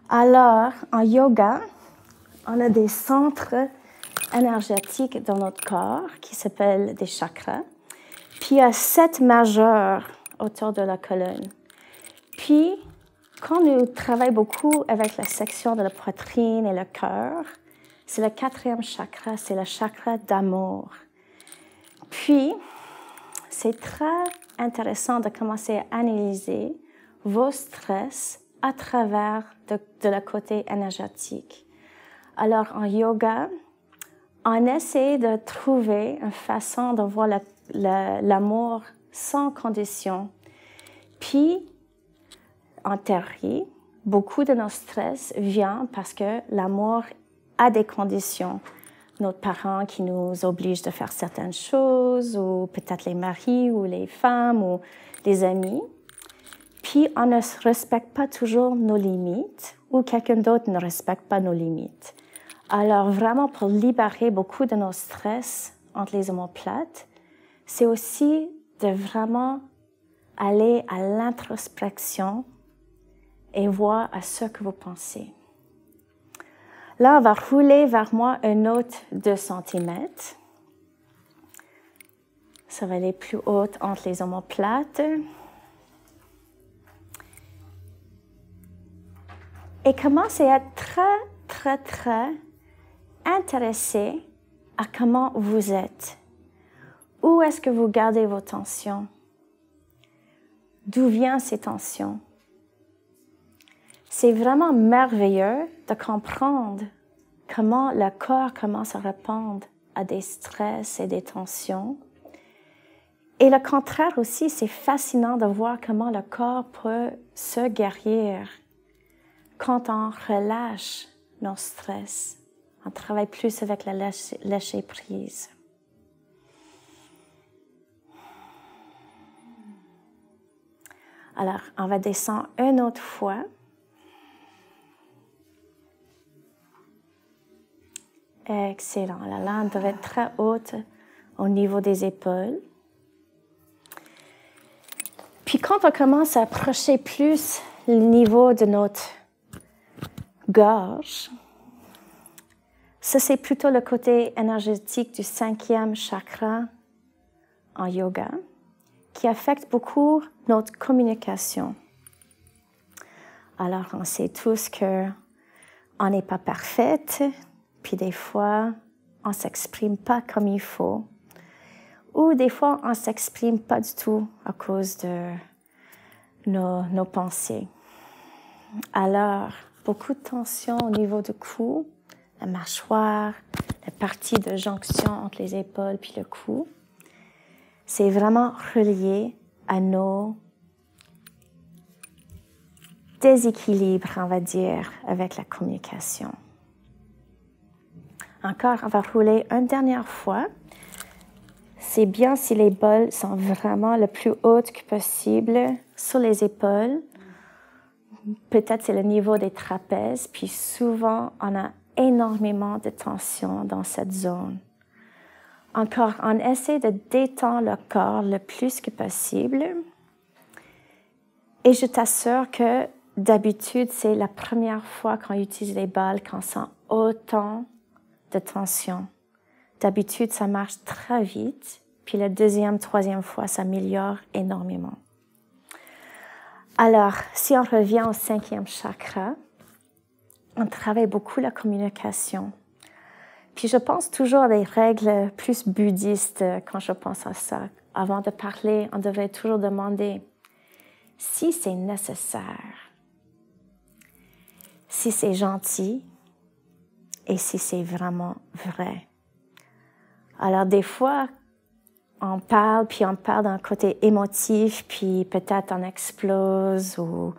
Alors, en yoga, on a des centres énergétiques dans notre corps qui s'appellent des chakras. Puis il y a 7 majeurs autour de la colonne. Puis, quand nous travaillons beaucoup avec la section de la poitrine et le cœur, c'est le 4e chakra, c'est le chakra d'amour. Puis, c'est très intéressant de commencer à analyser vos stress à travers de le côté énergétique. Alors, en yoga, on essaie de trouver une façon de voir l'amour sans condition. Puis, en théorie, beaucoup de nos stress vient parce que l'amour a des conditions. Nos parents qui nous obligent de faire certaines choses, ou peut-être les maris, ou les femmes, ou les amis. Puis, on ne respecte pas toujours nos limites, ou quelqu'un d'autre ne respecte pas nos limites. Alors, vraiment, pour libérer beaucoup de nos stress entre les omoplates, c'est aussi de vraiment aller à l'introspection et voir à ce que vous pensez. Là, on va rouler vers moi un autre 2 cm. Ça va aller plus haut entre les omoplates. Et commencez à être très intéressé à comment vous êtes. Où est-ce que vous gardez vos tensions? D'où viennent ces tensions? C'est vraiment merveilleux de comprendre comment le corps commence à répondre à des stress et des tensions. Et le contraire aussi, c'est fascinant de voir comment le corps peut se guérir quand on relâche nos stress. On travaille plus avec la lâcher prise. Alors, on va descendre une autre fois. Excellent. La langue doit être très haute au niveau des épaules. Puis quand on commence à approcher plus le niveau de notre gorge, ça c'est plutôt le côté énergétique du 5e chakra en yoga, qui affecte beaucoup notre communication. Alors on sait tous qu'on n'est pas parfaite, puis des fois, on ne s'exprime pas comme il faut. Ou des fois, on ne s'exprime pas du tout à cause de nos pensées. Alors, beaucoup de tension au niveau du cou, la mâchoire, la partie de jonction entre les épaules puis le cou. C'est vraiment relié à nos déséquilibres, on va dire, avec la communication. Encore, on va rouler une dernière fois. C'est bien si les bols sont vraiment le plus hautes que possible sur les épaules. Peut-être c'est le niveau des trapèzes, puis souvent on a énormément de tension dans cette zone. Encore, on essaie de détendre le corps le plus que possible. Et je t'assure que d'habitude, c'est la première fois qu'on utilise les balles qu'on sent autant de tension. D'habitude, ça marche très vite, puis la 2e, 3e fois, ça améliore énormément. Alors, si on revient au 5e chakra, on travaille beaucoup la communication. Puis je pense toujours à des règles plus bouddhistes quand je pense à ça. Avant de parler, on devrait toujours demander si c'est nécessaire, si c'est gentil, et si c'est vraiment vrai. Alors des fois, on parle d'un côté émotif, puis peut-être on explose, ou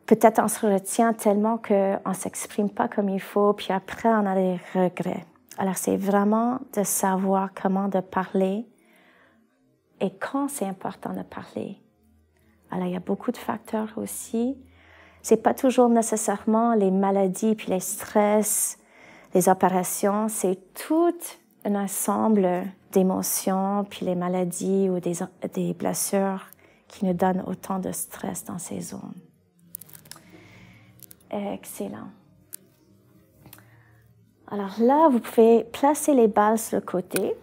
peut-être on se retient tellement qu'on ne s'exprime pas comme il faut, puis après on a des regrets. Alors c'est vraiment de savoir comment de parler et quand c'est important de parler. Alors il y a beaucoup de facteurs aussi. C'est pas toujours nécessairement les maladies puis les stress, les opérations, c'est tout un ensemble d'émotions, puis les maladies ou des blessures qui nous donnent autant de stress dans ces zones. Excellent. Alors là, vous pouvez placer les balles sur le côté.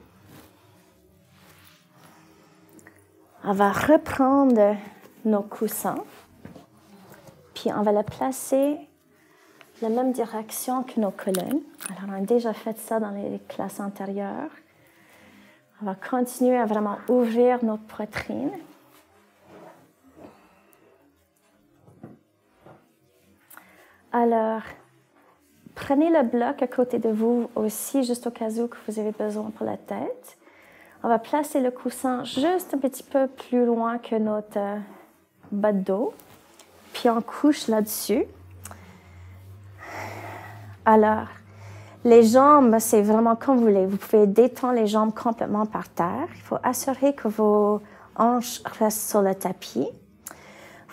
On va reprendre nos coussins, puis on va les placer la même direction que nos colonnes. Alors, on a déjà fait ça dans les classes antérieures. On va continuer à vraiment ouvrir notre poitrine. Alors, prenez le bloc à côté de vous aussi, juste au cas où que vous avez besoin pour la tête. On va placer le coussin juste un petit peu plus loin que notre bas de dos, puis on couche là-dessus. Alors, les jambes, c'est vraiment comme vous voulez. Vous pouvez détendre les jambes complètement par terre. Il faut assurer que vos hanches restent sur le tapis.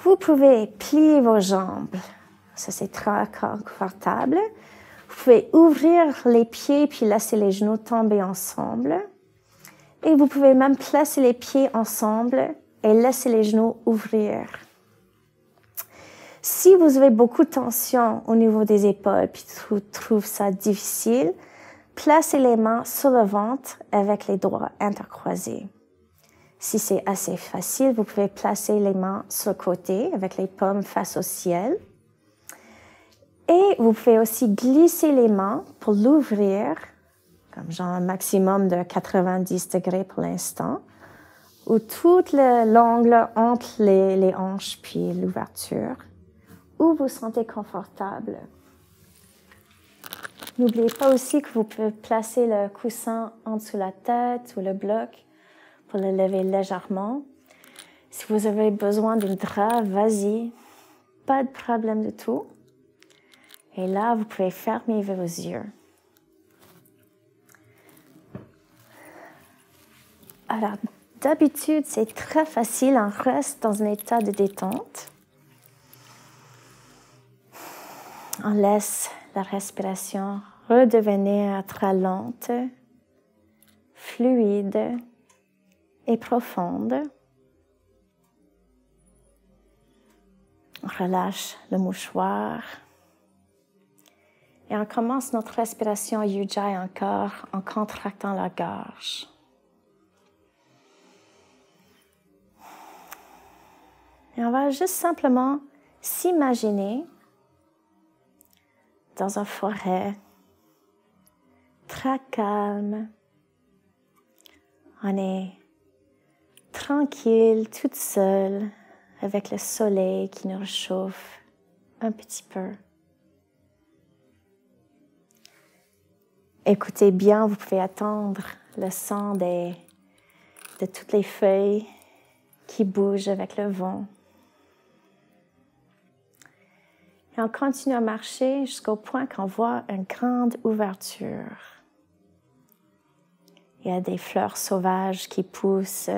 Vous pouvez plier vos jambes. Ça, c'est très confortable. Vous pouvez ouvrir les pieds puis laisser les genoux tomber ensemble. Et vous pouvez même placer les pieds ensemble et laisser les genoux ouvrir. Si vous avez beaucoup de tension au niveau des épaules puis vous trouvez ça difficile, placez les mains sur le ventre avec les doigts intercroisés. Si c'est assez facile, vous pouvez placer les mains sur le côté avec les paumes face au ciel. Et vous pouvez aussi glisser les mains pour l'ouvrir, comme genre un maximum de 90 degrés pour l'instant, ou tout l'angle entre les hanches puis l'ouverture, où vous vous sentez confortable. N'oubliez pas aussi que vous pouvez placer le coussin en dessous de la tête ou le bloc pour le lever légèrement. Si vous avez besoin d'une drap, vas-y, pas de problème du tout. Et là, vous pouvez fermer vos yeux. Alors, d'habitude, c'est très facile, on reste dans un état de détente. On laisse la respiration redevenir très lente, fluide et profonde. On relâche le mouchoir. Et on commence notre respiration Ujjayi encore en contractant la gorge. Et on va juste simplement s'imaginer dans une forêt très calme. On est tranquille, toute seule, avec le soleil qui nous réchauffe un petit peu. Écoutez bien, vous pouvez attendre le son de toutes les feuilles qui bougent avec le vent. Et on continue à marcher jusqu'au point qu'on voit une grande ouverture. Il y a des fleurs sauvages qui poussent.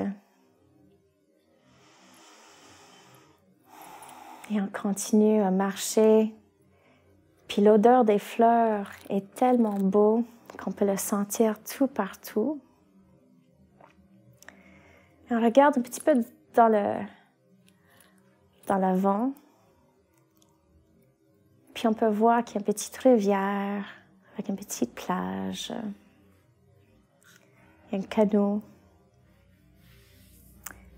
Et on continue à marcher. Puis l'odeur des fleurs est tellement beau qu'on peut le sentir tout partout. Et on regarde un petit peu dans l'avant. Puis on peut voir qu'il y a une petite rivière avec une petite plage. Il y a un canot.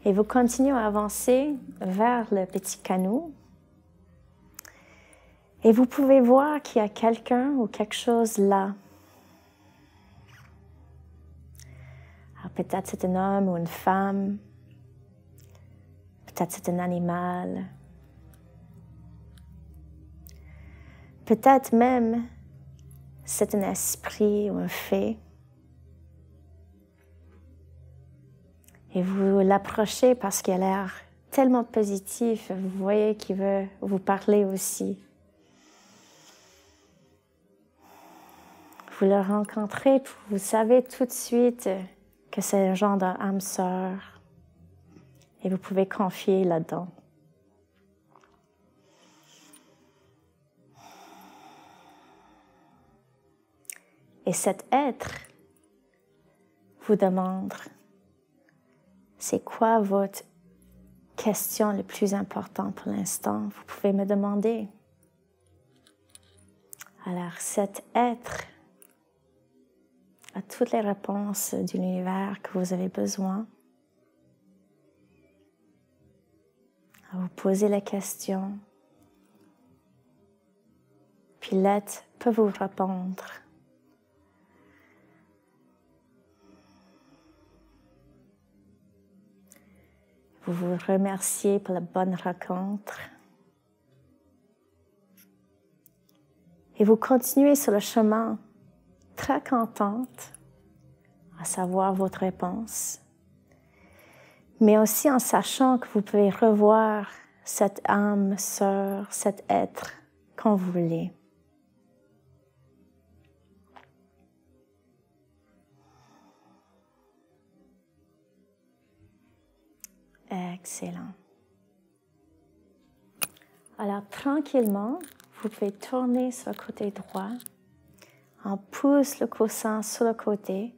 Et vous continuez à avancer vers le petit canot. Et vous pouvez voir qu'il y a quelqu'un ou quelque chose là. Alors peut-être c'est un homme ou une femme. Peut-être c'est un animal. Peut-être même c'est un esprit ou un fée. Et vous l'approchez parce qu'il a l'air tellement positif. Vous voyez qu'il veut vous parler aussi. Vous le rencontrez, puis vous savez tout de suite que c'est un genre d'âme sœur. Et vous pouvez confier là-dedans. Et cet être vous demande, c'est quoi votre question la plus importante pour l'instant? Vous pouvez me demander. Alors cet être à toutes les réponses de l'univers que vous avez besoin. À vous poser la question. Puis l'être peut vous répondre. Vous vous remerciez pour la bonne rencontre. Et vous continuez sur le chemin très contente à savoir votre réponse, mais aussi en sachant que vous pouvez revoir cette âme, sœur, cet être quand vous voulez. Excellent. Alors, tranquillement, vous pouvez tourner sur le côté droit. On pousse le coussin sur le côté.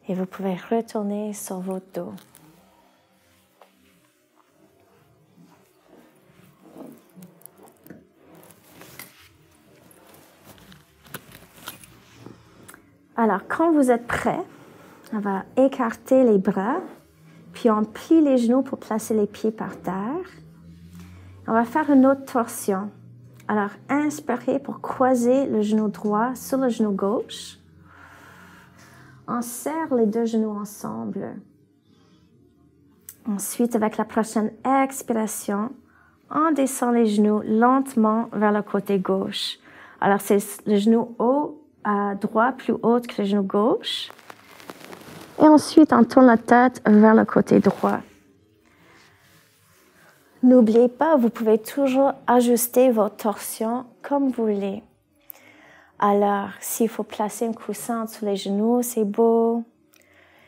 Et vous pouvez retourner sur votre dos. Alors, quand vous êtes prêt, on va écarter les bras, puis on plie les genoux pour placer les pieds par terre. On va faire une autre torsion. Alors, inspirez pour croiser le genou droit sur le genou gauche. On serre les deux genoux ensemble. Ensuite, avec la prochaine expiration, on descend les genoux lentement vers le côté gauche. Alors, c'est le genou droit plus haut que le genou gauche. Et ensuite, on tourne la tête vers le côté droit. N'oubliez pas, vous pouvez toujours ajuster votre torsion comme vous voulez. Alors, s'il faut placer un coussin sous les genoux, c'est beau.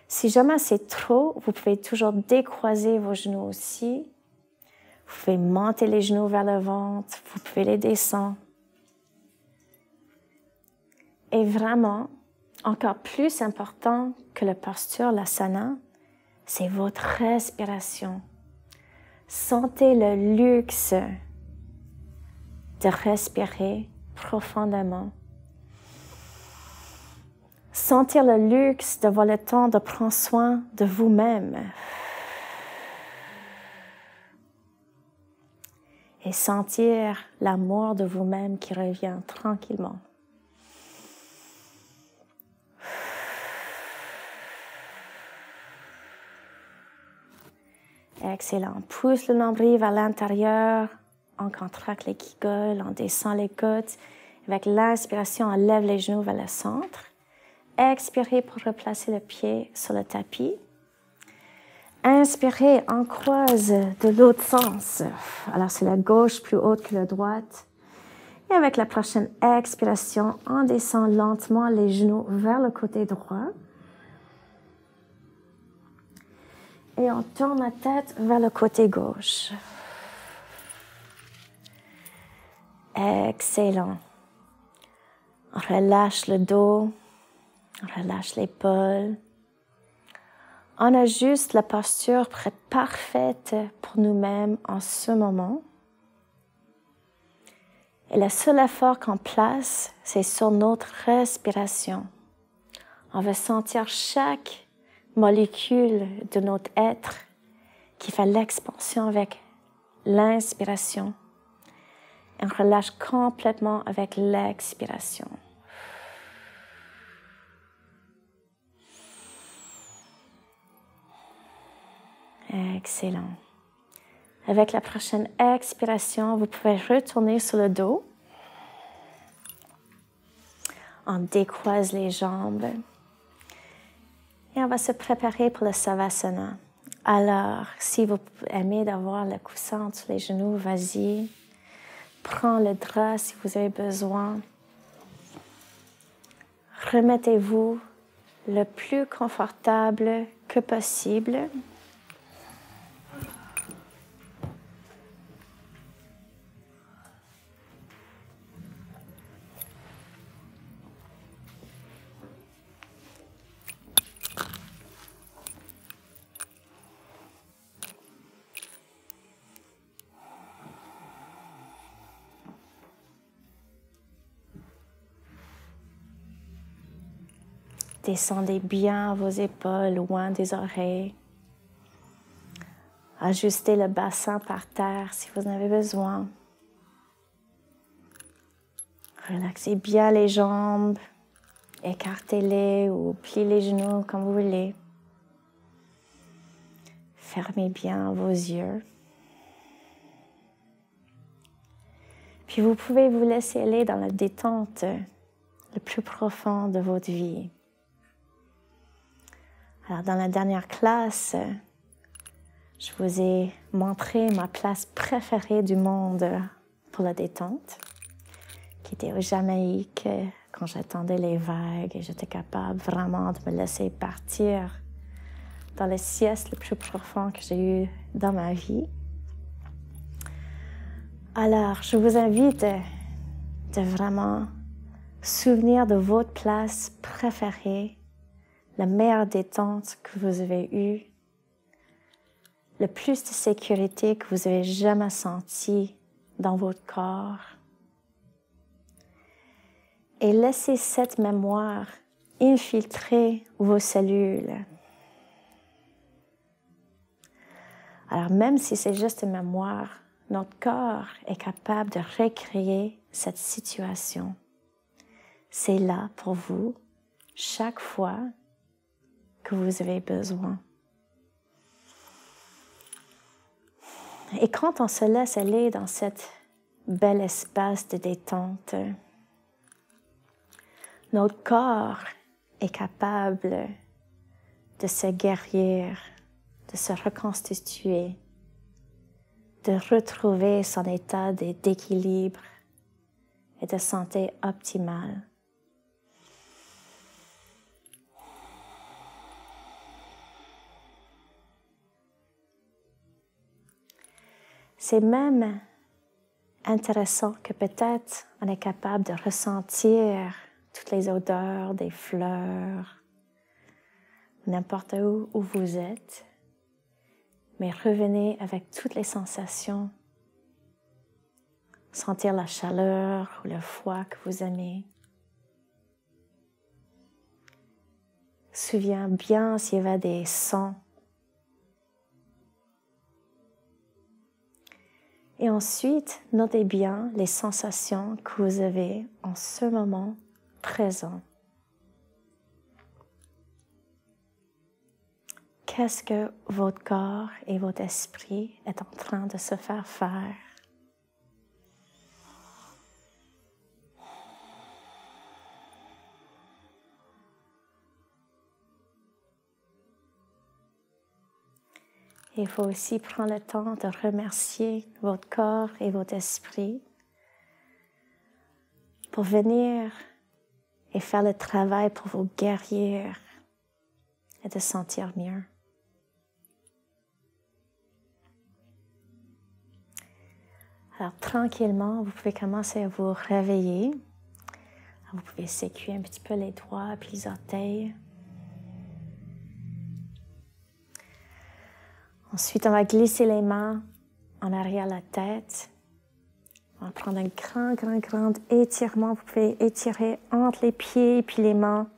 Si jamais c'est trop, vous pouvez toujours décroiser vos genoux aussi. Vous pouvez monter les genoux vers le ventre, vous pouvez les descendre. Et vraiment, encore plus important que la posture, l'asana, c'est votre respiration. Sentez le luxe de respirer profondément. Sentir le luxe d'avoir le temps de prendre soin de vous-même. Et sentir l'amour de vous-même qui revient tranquillement. Excellent. Pousse le nombril vers l'intérieur. On contracte les gueules, on descend les côtes. Avec l'inspiration, on lève les genoux vers le centre. Expirez pour replacer le pied sur le tapis. Inspirez, on croise de l'autre sens. Alors, c'est la gauche plus haute que la droite. Et avec la prochaine expiration, on descend lentement les genoux vers le côté droit. Et on tourne la tête vers le côté gauche. Excellent. On relâche le dos, on relâche l'épaule. On ajuste la posture pour être parfaite pour nous-mêmes en ce moment. Et le seul effort qu'on place, c'est sur notre respiration. On va sentir chaque molécule de notre être qui fait l'expansion avec l'inspiration. Et on relâche complètement avec l'expiration. Excellent. Avec la prochaine expiration, vous pouvez retourner sur le dos. On décroise les jambes. Et on va se préparer pour le Savasana. Alors, si vous aimez d'avoir le coussin entre les genoux, vas-y. Prends le drap si vous avez besoin. Remettez-vous le plus confortable que possible. Descendez bien vos épaules loin des oreilles. Ajustez le bassin par terre si vous en avez besoin. Relaxez bien les jambes, écartez-les ou pliez les genoux comme vous voulez. Fermez bien vos yeux. Puis vous pouvez vous laisser aller dans la détente le plus profond de votre vie. Alors dans la dernière classe, je vous ai montré ma place préférée du monde pour la détente, qui était au Jamaïque, quand j'attendais les vagues et j'étais capable vraiment de me laisser partir dans le sieste le plus profond que j'ai eu dans ma vie. Alors, je vous invite de vraiment souvenir de votre place préférée, la meilleure détente que vous avez eue, le plus de sécurité que vous avez jamais senti dans votre corps. Et laissez cette mémoire infiltrer vos cellules. Alors même si c'est juste une mémoire, notre corps est capable de recréer cette situation. C'est là pour vous chaque fois que vous avez besoin. Et quand on se laisse aller dans cet bel espace de détente, notre corps est capable de se guérir, de se reconstituer, de retrouver son état d'équilibre et de santé optimale. C'est même intéressant que peut-être on est capable de ressentir toutes les odeurs des fleurs, n'importe où vous êtes, mais revenez avec toutes les sensations. Sentir la chaleur ou le froid que vous aimez. Souviens bien s'il y avait des sons. Et ensuite, notez bien les sensations que vous avez en ce moment présent. Qu'est-ce que votre corps et votre esprit est en train de se faire faire? Il faut aussi prendre le temps de remercier votre corps et votre esprit pour venir et faire le travail pour vous guérir et de sentir mieux. Alors tranquillement, vous pouvez commencer à vous réveiller. Vous pouvez sécuer un petit peu les doigts puis les orteils. Ensuite, on va glisser les mains en arrière de la tête. On va prendre un grand étirement. Vous pouvez étirer entre les pieds et puis les mains,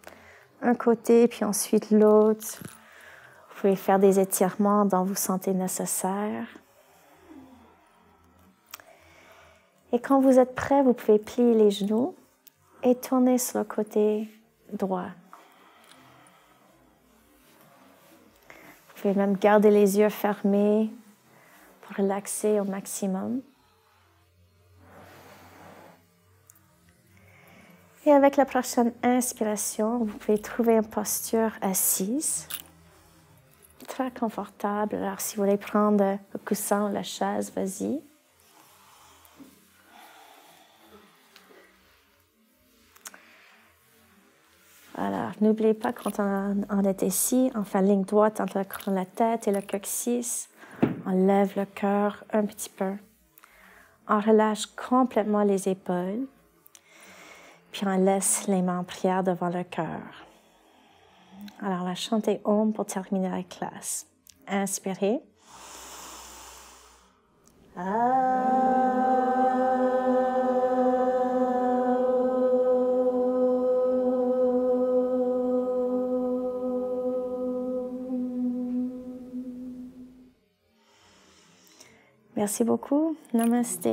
un côté puis ensuite l'autre. Vous pouvez faire des étirements dont vous sentez nécessaire. Et quand vous êtes prêt, vous pouvez plier les genoux et tourner sur le côté droit. Vous pouvez même garder les yeux fermés pour relaxer au maximum. Et avec la prochaine inspiration, vous pouvez trouver une posture assise, très confortable. Alors si vous voulez prendre le coussin ou la chaise, vas-y. Alors, n'oubliez pas, quand on est ici, on fait ligne droite entre la tête et le coccyx. On lève le cœur un petit peu. On relâche complètement les épaules. Puis on laisse les mains en prière devant le cœur. Alors, on va chanter Om pour terminer la classe. Inspirez. Merci beaucoup. Namaste.